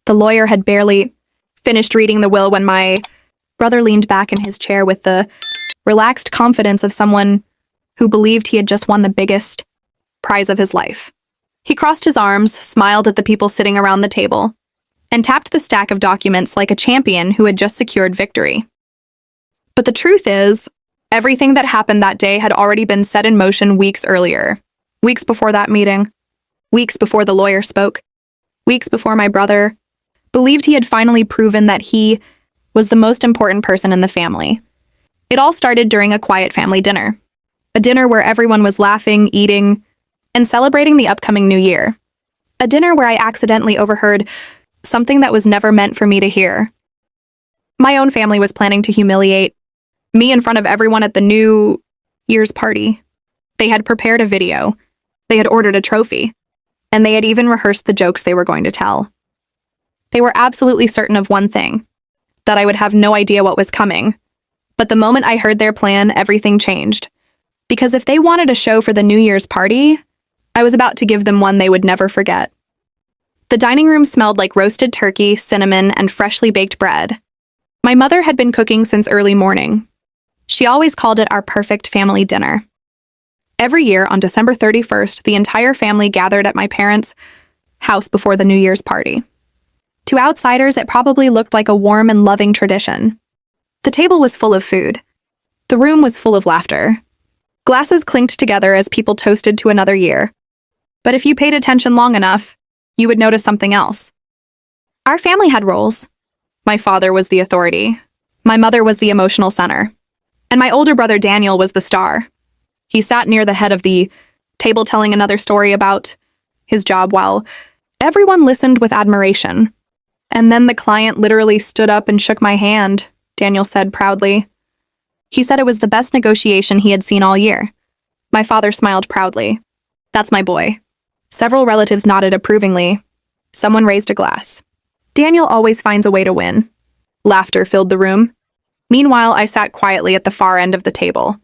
The lawyer had barely finished reading the will when my brother leaned back in his chair with the relaxed confidence of someone who believed he had just won the biggest prize of his life. He crossed his arms, smiled at the people sitting around the table, and tapped the stack of documents like a champion who had just secured victory. But the truth is, everything that happened that day had already been set in motion weeks earlier. Weeks before that meeting. Weeks before the lawyer spoke. Weeks before my brother believed he had finally proven that he was the most important person in the family. It all started during a quiet family dinner. A dinner where everyone was laughing, eating, and celebrating the upcoming new year. A dinner where I accidentally overheard something that was never meant for me to hear. My own family was planning to humiliate me in front of everyone at the New Year's party. They had prepared a video. They had ordered a trophy. And they had even rehearsed the jokes they were going to tell. They were absolutely certain of one thing, that I would have no idea what was coming. But the moment I heard their plan, everything changed. Because if they wanted a show for the New Year's party, I was about to give them one they would never forget. The dining room smelled like roasted turkey, cinnamon, and freshly baked bread. My mother had been cooking since early morning. She always called it our perfect family dinner. Every year on December 31st, the entire family gathered at my parents' house before the New Year's party. To outsiders, it probably looked like a warm and loving tradition. The table was full of food. The room was full of laughter. Glasses clinked together as people toasted to another year. But if you paid attention long enough, you would notice something else. Our family had roles. My father was the authority. My mother was the emotional center. And my older brother Daniel was the star. He sat near the head of the table telling another story about his job while everyone listened with admiration. And then the client literally stood up and shook my hand, Daniel said proudly. He said it was the best negotiation he had seen all year. My father smiled proudly. That's my boy. Several relatives nodded approvingly. Someone raised a glass. Daniel always finds a way to win. Laughter filled the room. Meanwhile, I sat quietly at the far end of the table.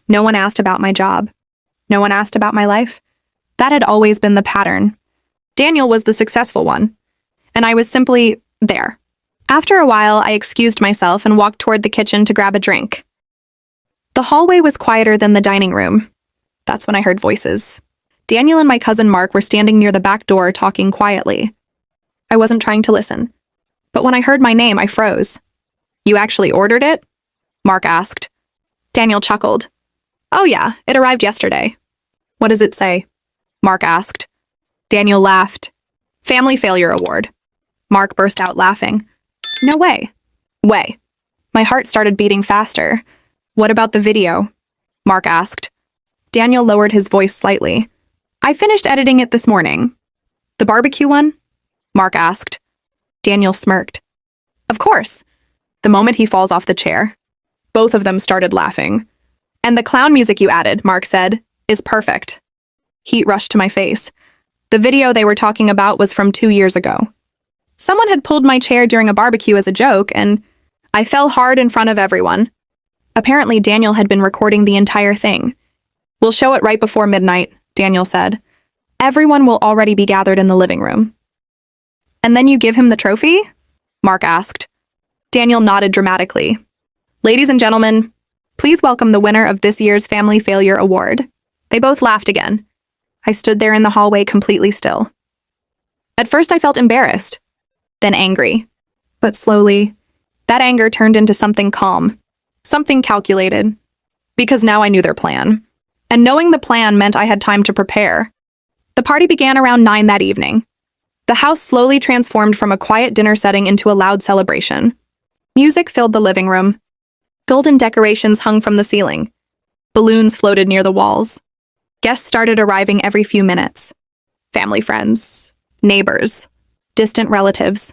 No one asked about my job. No one asked about my life. That had always been the pattern. Daniel was the successful one, and I was simply there. After a while, I excused myself and walked toward the kitchen to grab a drink. The hallway was quieter than the dining room. That's when I heard voices. Daniel and my cousin Mark were standing near the back door talking quietly. I wasn't trying to listen, but when I heard my name, I froze. You actually ordered it? Mark asked. Daniel chuckled. Oh yeah, it arrived yesterday. What does it say? Mark asked. Daniel laughed. Family Failure Award. Mark burst out laughing. No way. Way. My heart started beating faster. What about the video? Mark asked. Daniel lowered his voice slightly. I finished editing it this morning. The barbecue one? Mark asked. Daniel smirked. Of course. The moment he falls off the chair. Both of them started laughing. And the clown music you added, Mark said, is perfect. Heat rushed to my face. The video they were talking about was from 2 years ago. Someone had pulled my chair during a barbecue as a joke, and I fell hard in front of everyone. Apparently, Daniel had been recording the entire thing. We'll show it right before midnight, Daniel said. Everyone will already be gathered in the living room. And then you give him the trophy? Mark asked. Daniel nodded dramatically. Ladies and gentlemen, please welcome the winner of this year's Family Failure Award. They both laughed again. I stood there in the hallway completely still. At first I felt embarrassed, then angry. But slowly, that anger turned into something calm, something calculated. Because now I knew their plan. And knowing the plan meant I had time to prepare. The party began around 9 that evening. The house slowly transformed from a quiet dinner setting into a loud celebration. Music filled the living room. Golden decorations hung from the ceiling. Balloons floated near the walls. Guests started arriving every few minutes. Family friends, neighbors, distant relatives.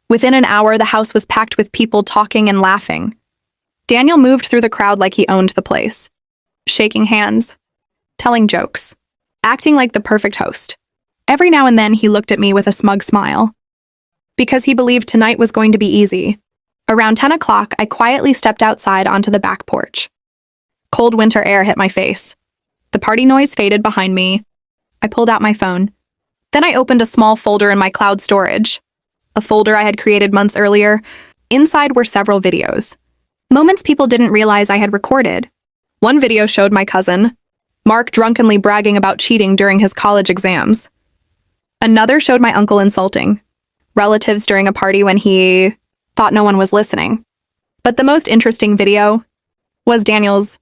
Within an hour, the house was packed with people talking and laughing. Daniel moved through the crowd like he owned the place, shaking hands, telling jokes, acting like the perfect host. Every now and then, he looked at me with a smug smile. Because he believed tonight was going to be easy. Around 10 o'clock, I quietly stepped outside onto the back porch. Cold winter air hit my face. The party noise faded behind me. I pulled out my phone. Then I opened a small folder in my cloud storage. a folder I had created months earlier. Inside were several videos. Moments people didn't realize I had recorded. One video showed my cousin, Mark, drunkenly bragging about cheating during his college exams. Another showed my uncle insulting relatives during a party when he thought no one was listening. But the most interesting video was Daniel's.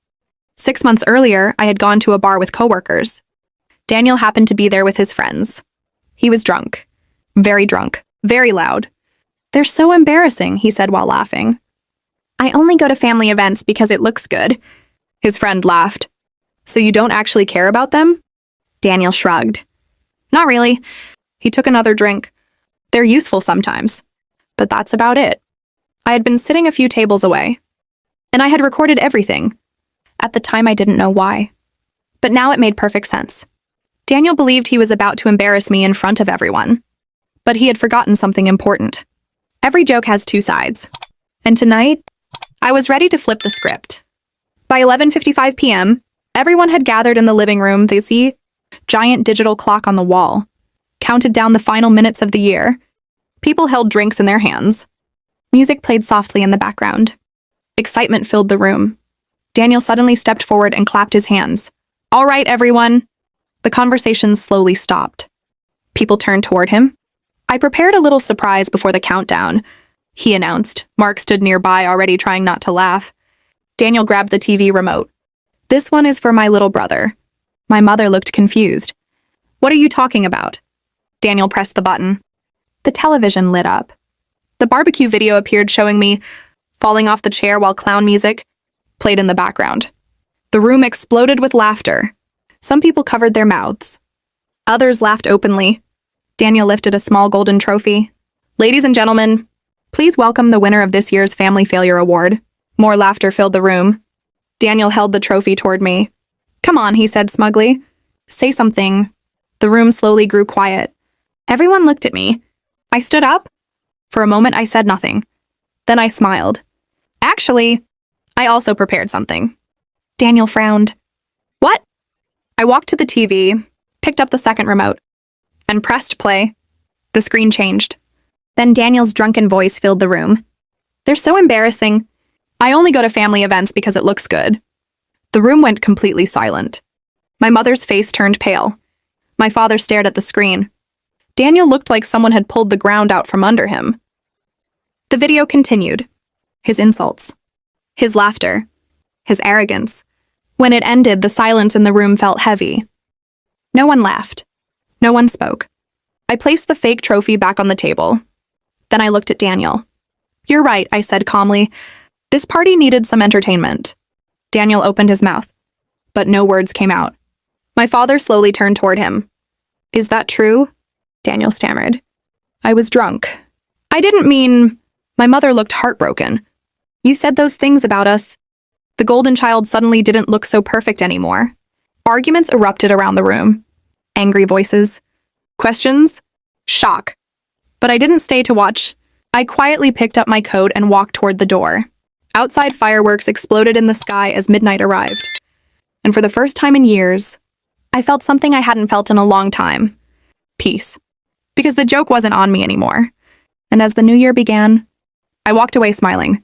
6 months earlier, I had gone to a bar with coworkers. Daniel happened to be there with his friends. He was drunk, very loud. "They're so embarrassing," he said while laughing. "I only go to family events because it looks good." His friend laughed. "So you don't actually care about them?" Daniel shrugged. "Not really." He took another drink. "They're useful sometimes, but that's about it." I had been sitting a few tables away, and I had recorded everything. At the time, I didn't know why. But now it made perfect sense. Daniel believed he was about to embarrass me in front of everyone. But he had forgotten something important. Every joke has two sides. And tonight, I was ready to flip the script. By 11:55 p.m., everyone had gathered in the living room. The giant digital clock on the wall counted down the final minutes of the year. People held drinks in their hands. Music played softly in the background. Excitement filled the room. Daniel suddenly stepped forward and clapped his hands. "All right, everyone." The conversation slowly stopped. People turned toward him. "I prepared a little surprise before the countdown," he announced. Mark stood nearby, already trying not to laugh. Daniel grabbed the TV remote. "This one is for my little brother." My mother looked confused. "What are you talking about?" Daniel pressed the button. The television lit up. The barbecue video appeared, showing me falling off the chair while clown music played in the background. The room exploded with laughter. Some people covered their mouths. Others laughed openly. Daniel lifted a small golden trophy. "Ladies and gentlemen, please welcome the winner of this year's Family Failure Award." More laughter filled the room. Daniel held the trophy toward me. "Come on," he said smugly. "Say something." The room slowly grew quiet. Everyone looked at me. I stood up. For a moment, I said nothing. Then I smiled. "Actually, I also prepared something." Daniel frowned. "What?" I walked to the TV, picked up the second remote, and pressed play. The screen changed. Then Daniel's drunken voice filled the room. "They're so embarrassing. I only go to family events because it looks good." The room went completely silent. My mother's face turned pale. My father stared at the screen. Daniel looked like someone had pulled the ground out from under him. The video continued. His insults. His laughter. His arrogance. When it ended, the silence in the room felt heavy. No one laughed. No one spoke. I placed the fake trophy back on the table. Then I looked at Daniel. "You're right," I said calmly. "This party needed some entertainment." Daniel opened his mouth, but no words came out. My father slowly turned toward him. "Is that true?" Daniel stammered. "I was drunk." "I didn't mean—" My mother looked heartbroken. "You said those things about us." The golden child suddenly didn't look so perfect anymore. Arguments erupted around the room. Angry voices. Questions. Shock. But I didn't stay to watch. I quietly picked up my coat and walked toward the door. Outside, fireworks exploded in the sky as midnight arrived. And for the first time in years, I felt something I hadn't felt in a long time. Peace. Because the joke wasn't on me anymore. And as the new year began, I walked away smiling.